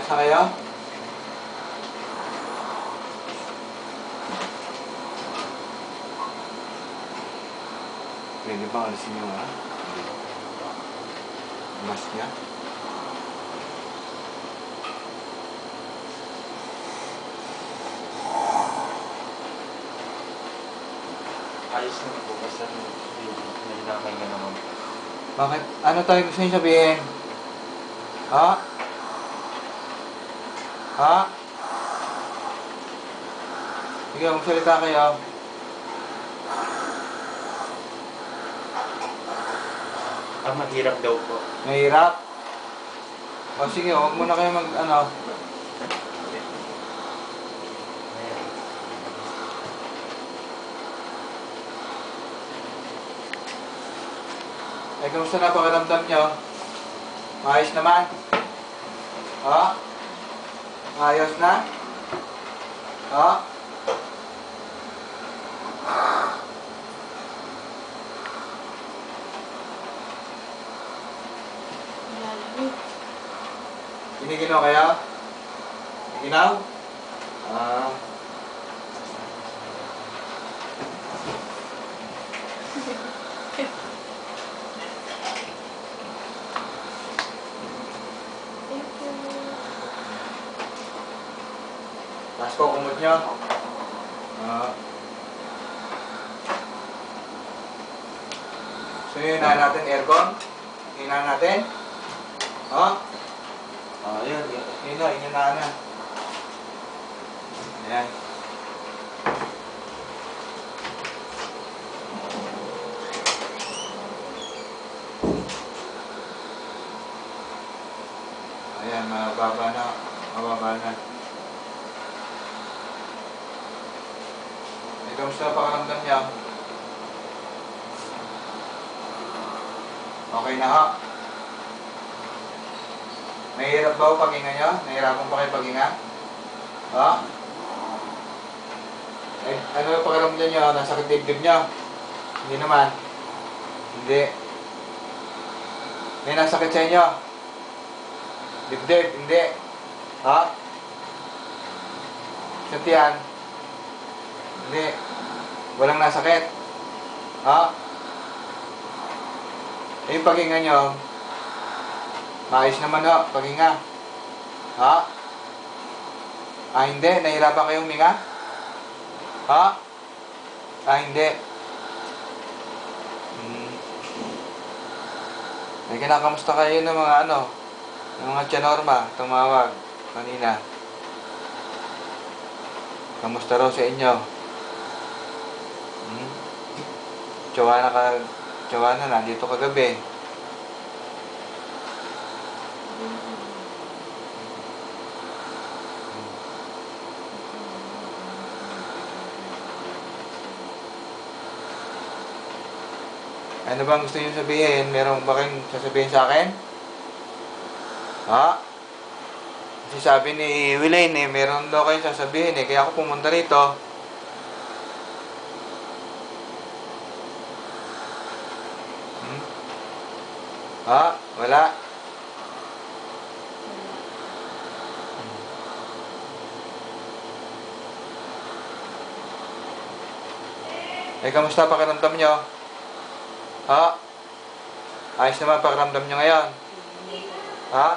Relax na kayo? Pwede bang alisin yung mask niya? Ayos naman po, basta nahilakay ka naman. Bakit? Ano tayo gusto niyo sabihin? Ha? Ha? Sige, magsalita kayo. Mahirap daw po. Mahirap? O sige, huwag muna kayo mag Eh, kamusta na pakiramdam nyo? Maayos naman? Ha? Maayos na? Ha? Giniginaw kayo? Giniginaw? Ah. Taas ko kumot nyo. So yun, hinahan natin aircon. Hinahan natin. Ha? Yun. Yun na, hinahan na. Ayan. Ayan, mababa na. Mababa na. Kamusta pakiramdam niya? Okay na ha? Mahirap ba o paghinga niya? Nahirapan pa kayo paghinga? Ha? Eh, ano yung pakiramdam niya? Nasakit dibdib niya? Hindi naman. Hindi. May nasakit sa inyo? Dibdib? Hindi. Ha? Sa tiyan? Hindi. Walang nasakit. Ha? Eh, yung paghinga nyo, maayos naman ho, paghinga. Ha? Hindi. Nahirapan kayong huminga? Ha? Hindi. Eh, kinakamusta kayo ng mga ng mga tiyanorma, tumawag kanina. Kamusta raw sa inyo? Joanna, nandito kagabi. Ano bang gusto niyo sabihin? Meron ba kayong sasabihin sa akin? Ha? Kasi sabi ni Wilaine meron daw kayong sasabihin kaya ako pumunta rito. Ha? Wala? Eh, kamusta pakiramdam nyo? Ha? Ayos naman pakiramdam nyo ngayon? Ha?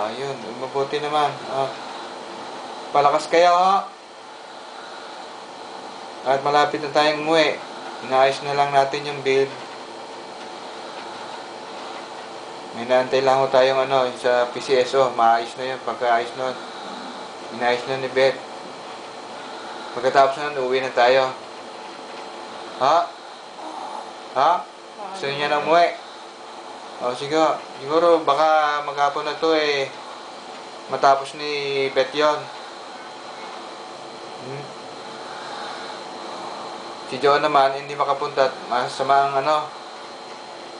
Ayun. Mabuti naman. Palakas kayo, ha? At malapit na tayong umuwi. Inaayos na lang natin yung bill. May naantay lang ho tayong sa PCSO. Maayos na yun. Pagkaayos nun. Inaayos na ni Beth. Pagkatapos nun, uwi na tayo. Ha? Ha? Gusto niya na umuwi? Sige. Siguro, baka maghapon na to matapos ni Beth yun. Si Joe naman, hindi makapunta at masama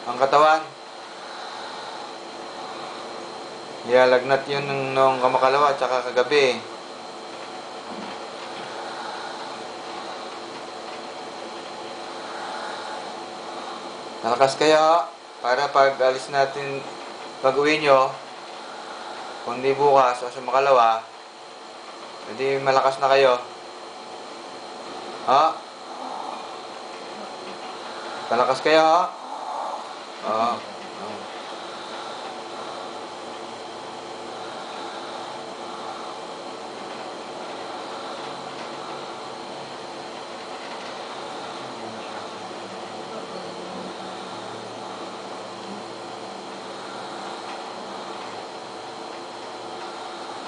ang katawan. Lagnat yun nung kamakalawa at saka kagabi. Nalakas kayo para pag alis natin, pag uwi nyo, Kung di bukas o sa makalawa, hindi malakas na kayo. Ha? Malakas kayo, ha? Oo. Oo.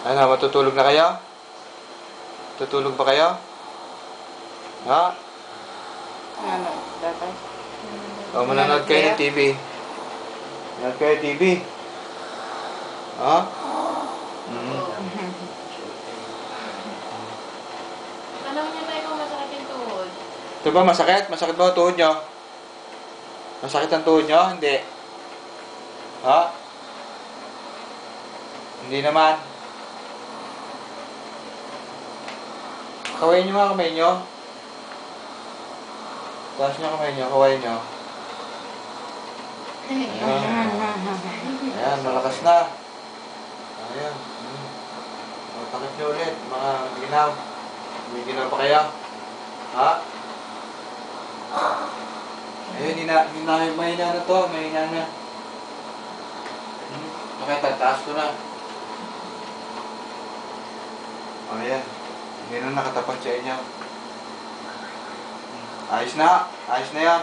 Ano, matutulog na kayo? Tutulog ba kayo? Ha? Ano, tatay? O, manonood kayo ng TV. Manonood kayo ng TV. Ha? Alam niyo tayo kung masakit yung tuhod. Ito ba, masakit? Masakit ba ang tuhod nyo? Masakit ang tuhod nyo? Hindi. Ha? Hindi naman. Kawain nyo mga kamay nyo. Taas nyo kamay nyo, kawain nyo. Ayan, malakas na. Ayan. Takip nyo ulit, mga ginaw. May ginaw pa kaya? Ha? Ayun, mahina na to, mahina na. Okay, tataas ko na. Ayan. Hindi na nakatapat sa inyo. Ayos na. Ayos na yan.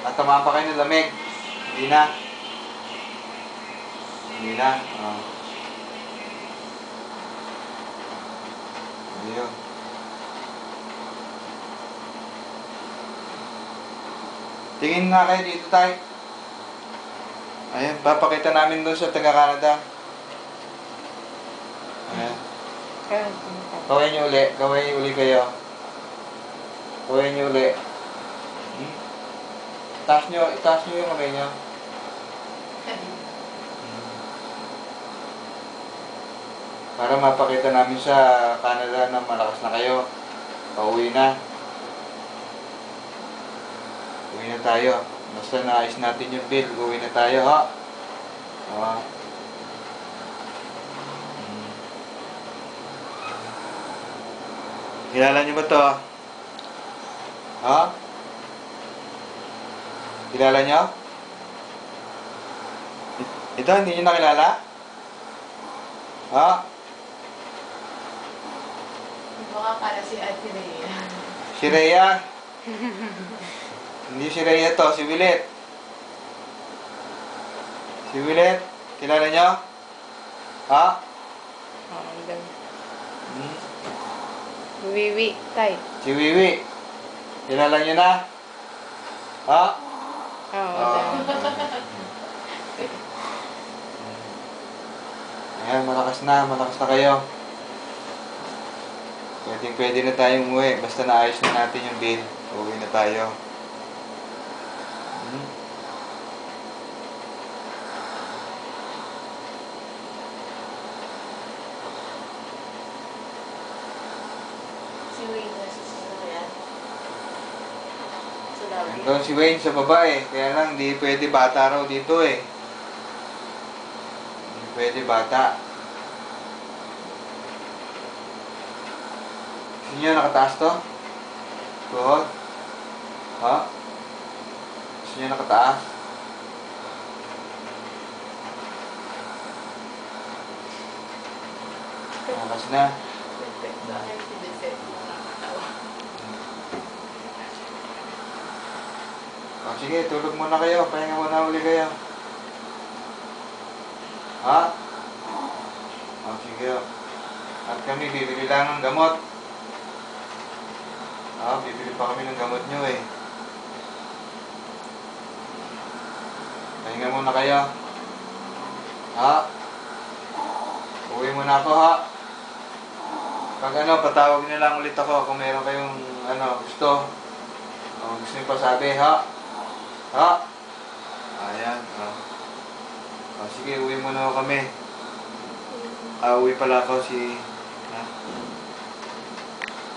At tamaan pa kayo ng lamig. Hindi na. Hindi na. Oh. Ayun. Tingin nga kayo dito tayo. Ayan, papakita namin doon sa taga-Canada. Ayan. Kaway niyo uli. Kaway uli kayo. Kaway niyo uli. Itaas niyo yung kamay niyo. Para mapakita namin sa Canada na malakas na kayo. Pauwi na. Uwi na tayo. Basta naayos natin yung bill. Uwi na tayo, ha? Kilala niyo ba to? Ha? Kilala niyo? Ito, hindi niyo nakilala? Ha? Baka para si Ate Rhea. Si Rhea? Hindi si Rhea to, si Willet. Si Willet? Kilala niyo? Ha? Wiwi, tay. Si Wiwi. Kilala niyo na? Ha? Oo, Ayan, malakas na kayo. Pwede na tayong umuwi. Basta naayos na natin yung bill. Uwi na tayo. Si Wayne na yan. Sa labi. Nandun si Wayne sa baba eh. Kaya lang, di pwede bata raw dito eh. Hindi pwede bata. Gusto niyo nakataas to? Tuhod? Ha? Gusto niyo nakataas? Malakas na. Dahil si Lisette nakakatawa. O sige, tulog muna kayo. Pahinga muna uli kayo. Ha? O sige. At kami bibili lang ng gamot. Bibili pa kami ng gamot nyo eh. Pahinga muna kayo. Ha? Uwi muna ako, ha? Pag patawag nyo lang ulit ako kung meron kayong gusto. Gusto nyo pasabi, ha? Ha? Ayan. Sige, uwi muna ako kami. Uwi pala ako ha?